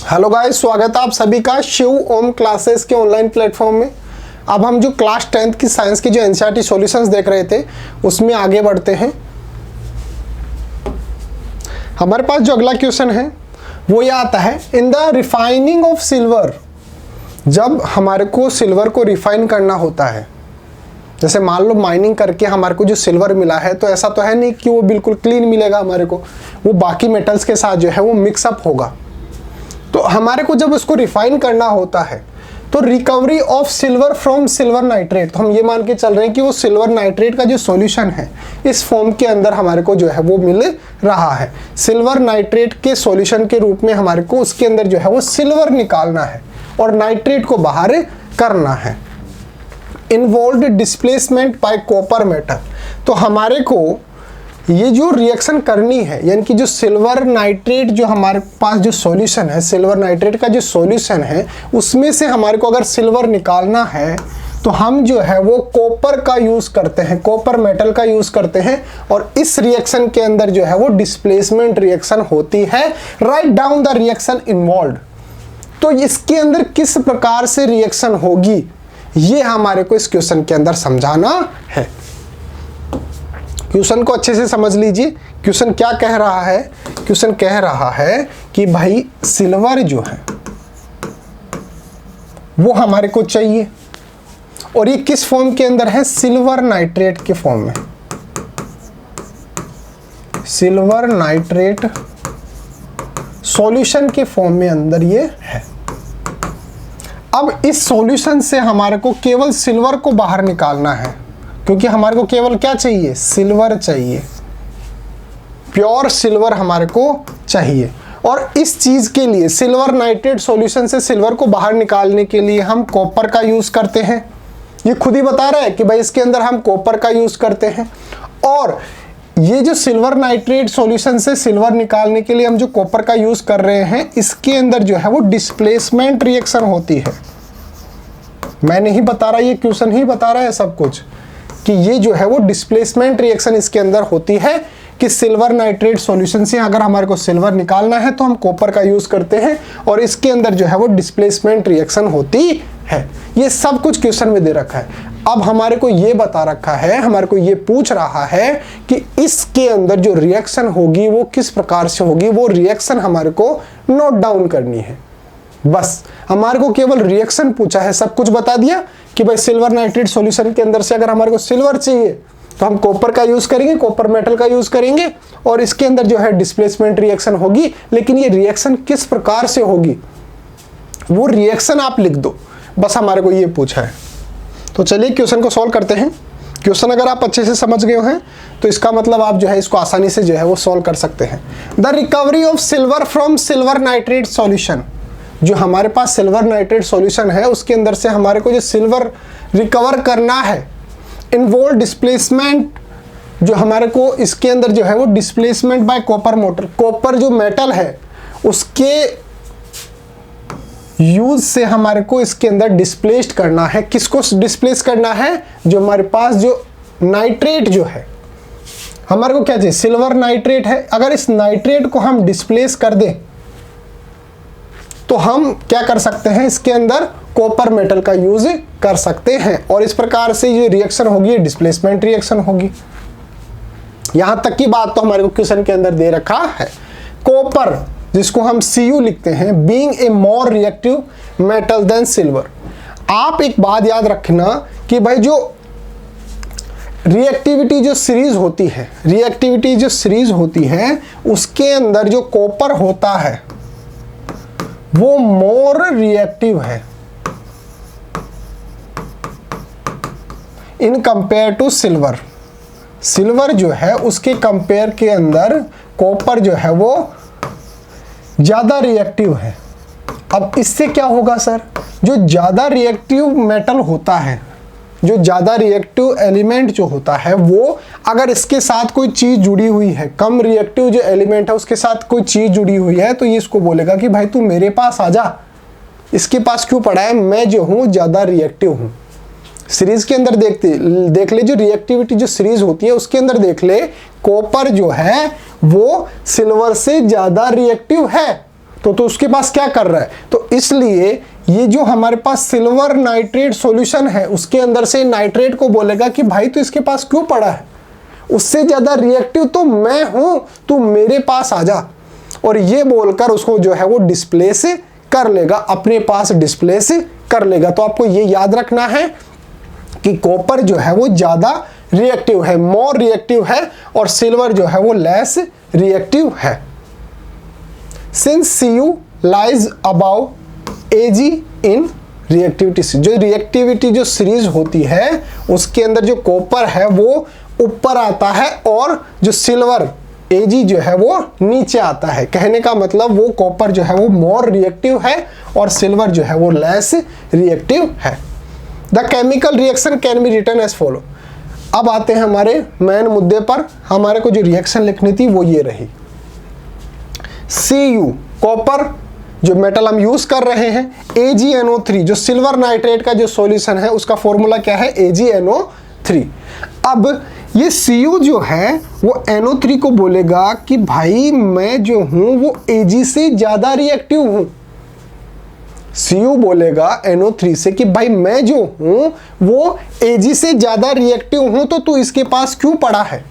Hello guys, स्वागत है आप सभी का शिव ओम क्लासेस के ऑनलाइन प्लेटफॉर्म में। अब हम जो क्लास 10th की साइंस की जो एनसीईआरटी सॉल्यूशंस देख रहे थे उसमें आगे बढ़ते हैं। हमारे पास जो अगला क्वेश्चन है वो ये आता है, in the refining of silver. जब हमारे को सिल्वर को रिफाइन करना होता है, जैसे मान लो माइनिंग करके हमारे को जो सिल्वर मिला है, तो ऐसा तो है नहीं कि वो बिल्कुल क्लीन मिलेगा हमारे को, वो बाकी मेटल्स के साथ जो है वो मिक्सअप होगा। तो हमारे को जब उसको रिफाइन करना होता है तो recovery of silver from silver nitrate, तो हम ये मान के चल रहे हैं कि वो सिल्वर नाइट्रेट का जो सॉल्यूशन है इस फॉर्म के अंदर हमारे को जो है वो मिल रहा है। सिल्वर नाइट्रेट के सॉल्यूशन के रूप में हमारे को उसके अंदर जो है वो सिल्वर निकालना है और नाइट्रेट को बाहर करना है। Involved displacement bye copper metal, तो हमारे को ये जो रिएक्शन करनी है, यानी कि जो सिल्वर नाइट्रेट जो हमारे पास जो सॉल्यूशन है, सिल्वर नाइट्रेट का जो सॉल्यूशन है उसमें से हमारे को अगर सिल्वर निकालना है तो हम जो है वो कॉपर का यूज करते हैं, कॉपर मेटल का यूज करते हैं। और इस रिएक्शन के अंदर जो है वो डिस्प्लेसमेंट रिएक्शन होती है। Write down the reaction involved, तो इसके अंदर किस प्रकार से रिएक्शन होगी ये हमारे को इस क्वेश्चन के अंदर समझाना है। क्वेश्चन को अच्छे से समझ लीजिए। क्वेश्चन क्या कह रहा है? क्वेश्चन कह रहा है कि भाई सिल्वर जो है वो हमारे को चाहिए, और ये किस फॉर्म के अंदर है? सिल्वर नाइट्रेट के फॉर्म में। सिल्वर नाइट्रेट सॉल्यूशन के फॉर्म में अंदर ये है। अब इस सॉल्यूशन से हमारे को केवल सिल्वर को बाहर निकालना है, क्योंकि हमारे को केवल क्या चाहिए? सिल्वर चाहिए, प्योर सिल्वर हमारे को चाहिए। और इस चीज के लिए सिल्वर नाइट्रेट सॉल्यूशन से सिल्वर को बाहर निकालने के लिए हम कॉपर का यूज करते हैं। ये खुद ही बता रहा है कि भाई इसके अंदर हम कॉपर का यूज करते हैं। और ये जो सिल्वर नाइट्रेट सॉल्यूशन से सिल्वर निकालने के लिए हम जो कॉपर का यूज कर रहे हैं, इसके अंदर जो है वो डिस्प्लेसमेंट रिएक्शन होती है। मैं नहीं बता रहा, ये क्वेश्चन ही बता रहा है सब कुछ, कि ये जो है वो डिस्प्लेसमेंट रिएक्शन इसके अंदर होती है कि सिल्वर नाइट्रेट सॉल्यूशन से अगर हमारे को सिल्वर निकालना है तो हम कॉपर का यूज करते हैं, और इसके अंदर जो है वो डिस्प्लेसमेंट रिएक्शन होती है। ये सब कुछ क्वेश्चन में दे रखा है। अब हमारे को ये बता रखा है, हमारे को ये पूछ रहा है कि इसके अंदर जो रिएक्शन होगी वो किस प्रकार से होगी, वो रिएक्शन हमारे को नोट डाउन करनी है। बस हमारे को केवल रिएक्शन पूछा है, सब कुछ बता दिया कि भाई सिल्वर नाइट्रेट सॉल्यूशन के अंदर से अगर हमारे को सिल्वर चाहिए तो हम कॉपर का यूज करेंगे, कॉपर मेटल का यूज करेंगे, और इसके अंदर जो है डिस्प्लेसमेंट रिएक्शन होगी। लेकिन ये रिएक्शन किस प्रकार से होगी वो रिएक्शन आप लिख दो, बस हमारे को ये पूछा है। तो चलिए क्वेश्चन को सॉल्व करते हैं। क्वेश्चन अगर आप अच्छे से समझ गए हैं तो इसका मतलब आप जो है इसको आसानी से जो है वो सॉल्व कर सकते हैं। The recovery of silver from silver nitrate solution, जो हमारे पास सिल्वर नाइट्रेट सॉल्यूशन है उसके अंदर से हमारे को जो सिल्वर रिकवर करना है, इन्वॉल्व डिस्प्लेसमेंट, जो हमारे को इसके अंदर जो है वो displacement bye copper motor, copper जो मेटल है उसके यूज से हमारे को इसके अंदर डिस्प्लेस्ड करना है। किसको डिस्प्लेस करना है? जो हमारे पास जो नाइट्रेट जो है, हमारे को क्या चाहिए? सिल्वर नाइट्रेट है। अगर इस नाइट्रेट को हम डिस्प्लेस कर दें तो हम क्या कर सकते हैं? इसके अंदर कॉपर मेटल का यूज कर सकते हैं, और इस प्रकार से ये रिएक्शन होगी, डिस्प्लेसमेंट रिएक्शन होगी। यहां तक की बात तो हमारे को क्वेश्चन के अंदर दे रखा है। कॉपर, जिसको हम Cu लिखते हैं, being a more reactive metal than silver. आप एक बात याद रखना कि भाई जो रिएक्टिविटी जो सीरीज होती है, रिएक्टिविटी जो सीरीज होती है उसके अंदर जो कॉपर होता है वो मोर रिएक्टिव है in compare to silver. Silver जो है उसके कंपेयर के अंदर कॉपर जो है वो ज्यादा रिएक्टिव है। अब इससे क्या होगा सर? जो ज्यादा रिएक्टिव मेटल होता है, जो ज्यादा रिएक्टिव एलिमेंट जो होता है, वो अगर इसके साथ कोई चीज जुड़ी हुई है, कम रिएक्टिव जो एलिमेंट है उसके साथ कोई चीज जुड़ी हुई है, तो ये इसको बोलेगा कि भाई तू मेरे पास आ जा, इसके पास क्यों पड़ा है, मैं जो हूं ज्यादा रिएक्टिव हूं। सीरीज के अंदर देख ले, जो रिएक्टिविटी जो सीरीज होती है उसके अंदर देख ले, कॉपर जो है वो सिल्वर से ज्यादा रिएक्टिव है। तो उसके पास क्या कर रहा है, तो इसलिए ये जो हमारे पास सिल्वर नाइट्रेट सॉल्यूशन है उसके अंदर से नाइट्रेट को बोलेगा कि भाई तू इसके पास क्यों पड़ा है, उससे ज्यादा रिएक्टिव तो मैं हूं, तू मेरे पास आ जा। और ये बोलकर उसको जो है वो डिस्प्लेस कर लेगा, अपने पास डिस्प्लेस कर लेगा। तो आपको ये याद रखना है कि कॉपर जो है वो ज्यादा रिएक्टिव है, मोर रिएक्टिव है, और सिल्वर जो है वो लेस रिएक्टिव है। Since Cu lies above Ag in reactivity, जो रिएक्टिविटी जो सीरीज होती है उसके अंदर जो कॉपर है वो ऊपर आता है और जो सिल्वर Ag जो है वो नीचे आता है। कहने का मतलब वो कॉपर जो है वो मोर रिएक्टिव है और सिल्वर जो है वो लेस रिएक्टिव है। The chemical reaction can be written as follow. अब आते हैं हमारे मेन मुद्दे पर। हमारे को जो रिएक्शन लिखनी थी वो ये रही, Cu कॉपर जो मेटल हम यूज कर रहे हैं, AgNO3 जो सिल्वर नाइट्रेट का जो सॉल्यूशन है उसका फॉर्मूला क्या है, AgNO3। अब ये Cu जो है वो NO3 को बोलेगा कि भाई मैं जो हूं वो Ag से ज्यादा रिएक्टिव हूं। Cu बोलेगा NO3 से कि भाई मैं जो हूं वो Ag से ज्यादा रिएक्टिव हूं, तो तू इसके पास क्यों पड़ा है,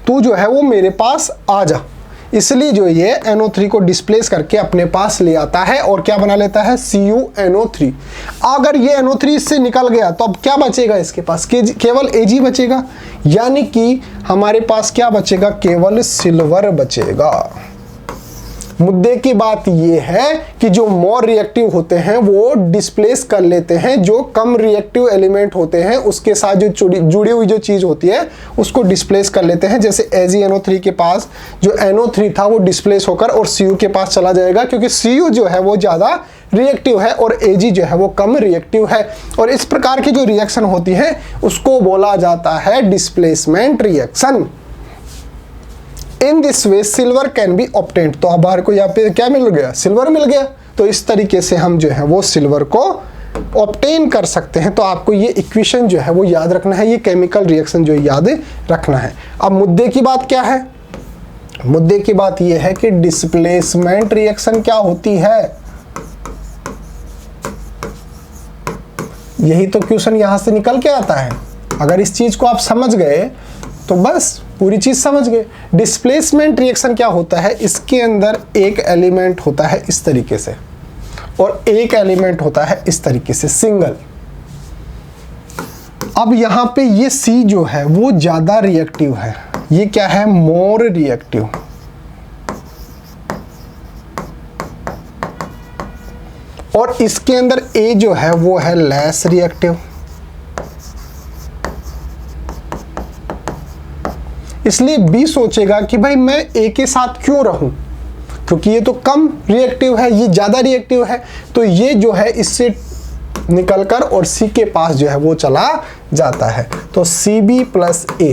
तू जो है वो मेरे पास आ जा। इसलिए जो ये NO3 को डिस्प्लेस करके अपने पास ले आता है और क्या बना लेता है, CuNO3। अगर ये NO3 इससे निकल गया तो अब क्या बचेगा इसके पास, केवल Ag बचेगा, यानी कि हमारे पास क्या बचेगा, केवल सिल्वर बचेगा। मुद्दे की बात यह है कि जो मोर रिएक्टिव होते हैं वो डिस्प्लेस कर लेते हैं जो कम रिएक्टिव एलिमेंट होते हैं, उसके साथ जो जुड़ी हुई जो चीज होती है उसको डिस्प्लेस कर लेते हैं। जैसे AgNO3 के पास जो NO3 था वो डिस्प्लेस होकर और Cu के पास चला जाएगा, क्योंकि Cu जो है वो ज्यादा रिएक्टिव है और Ag जो है वो कम रिएक्टिव है। और इस प्रकार की जो रिएक्शन होती है उसको बोला जाता है displacement reaction. In this way silver can be obtained. तो अब को यहाँ पे क्या मिल गया, सिल्वर मिल गया। तो इस तरीके से हम जो है वो सिल्वर को ऑब्टेन कर सकते हैं। तो आपको ये इक्वेशन जो है वो याद रखना है, ये केमिकल रिएक्शन जो याद रखना है। अब मुद्दे की बात क्या है, मुद्दे की बात ये है कि डिस्प्लेसमेंट रिएक्शन क्या होती है। यही तो क्वेश्चन यहां से निकल के आता है। अगर इस चीज को आप समझ गए तो बस पूरी चीज समझ गए। डिस्प्लेसमेंट रिएक्शन क्या होता है, इसके अंदर एक एलिमेंट होता है इस तरीके से और एक एलिमेंट होता है इस तरीके से, सिंगल। अब यहां पे ये C जो है वो ज्यादा रिएक्टिव है, ये क्या है, मोर रिएक्टिव। और इसके अंदर A जो है वो है लेस रिएक्टिव। इसलिए B सोचेगा कि भाई मैं A के साथ क्यों रहूं, क्योंकि ये तो कम रिएक्टिव है, ये ज्यादा रिएक्टिव है। तो ये जो है इससे निकलकर और C के पास जो है वो चला जाता है। तो CB प्लस A,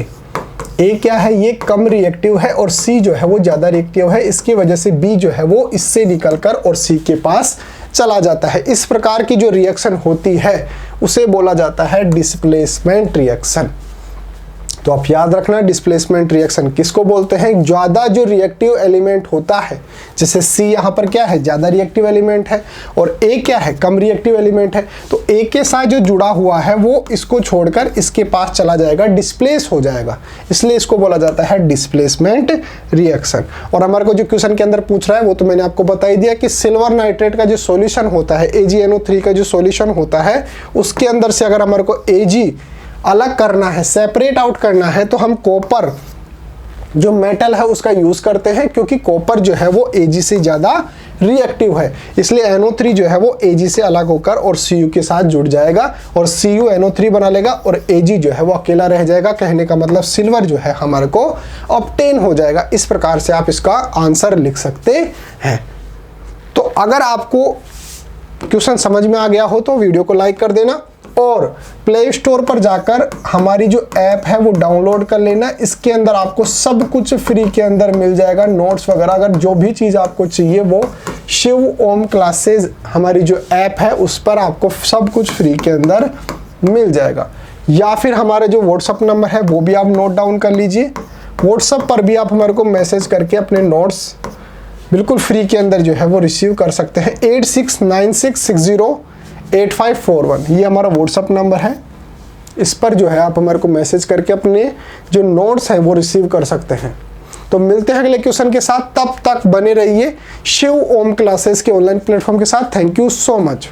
A क्या है, ये कम रिएक्टिव है और C जो है वो ज्यादा रिएक्टिव है। इसकी वजह से B जो है वो इससे निकलकर और C के पास चला जाता है। इस प्रकार की जो रिएक्शन होती है उसे बोला जाता है डिस्प्लेसमेंट रिएक्शन। तो आप याद रखना डिस्प्लेसमेंट रिएक्शन किसको बोलते हैं, ज्यादा जो रिएक्टिव एलिमेंट होता है। जैसे C यहाँ पर क्या है, ज्यादा रिएक्टिव एलिमेंट है और A क्या है, कम रिएक्टिव एलिमेंट है। तो A के साथ जो जुड़ा हुआ है वो इसको छोड़कर इसके पास चला जाएगा, डिस्प्लेस हो जाएगा, इसलिए इसको बोला जाता है डिस्प्लेसमेंट रिएक्शन। और हमारे को जो क्वेश्चन के अंदर पूछ रहा है वो तो मैंने आपको बता ही दिया कि सिल्वर नाइट्रेट का जो सॉल्यूशन होता है, AgNO3 का जो सॉल्यूशन होता है, उसके अंदर से अगर हमारे को Ag अलग करना है, सेपरेट आउट करना है, तो हम कॉपर जो मेटल है उसका यूज करते हैं, क्योंकि कॉपर जो है वो Ag से ज्यादा रिएक्टिव है। इसलिए NO3 जो है वो Ag से अलग होकर और Cu के साथ जुड़ जाएगा और Cu NO3 बना लेगा और Ag जो है वो अकेला रह जाएगा। कहने का मतलब सिल्वर जो है हमारे को ऑब्टेन हो जाएगा। इस प्रकार से आप इसका आंसर लिख सकते हैं। तो अगर आपको क्वेश्चन समझ में आ गया हो तो वीडियो को लाइक कर देना और प्ले स्टोर पर जाकर हमारी जो ऐप है वो डाउनलोड कर लेना। इसके अंदर आपको सब कुछ फ्री के अंदर मिल जाएगा, नोट्स वगैरह, अगर जो भी चीज़ आपको चाहिए वो शिव ओम क्लासेज हमारी जो ऐप है उस पर आपको सब कुछ फ्री के अंदर मिल जाएगा। या फिर हमारे जो व्हाट्सअप नंबर है वो भी आप नोट डाउन कर लीजिए। व्हाट्सअप पर भी आप हमारे को मैसेज करके अपने नोट्स बिल्कुल फ्री के अंदर जो है वो रिसीव कर सकते हैं। 8696608541 ये हमारा व्हाट्सअप नंबर है। इस पर जो है आप हमारे को मैसेज करके अपने जो नोट्स हैं वो रिसीव कर सकते हैं। तो मिलते हैं अगले क्वेश्चन के साथ, तब तक बने रहिए शिव ओम क्लासेस के ऑनलाइन प्लेटफॉर्म के साथ। Thank you so much.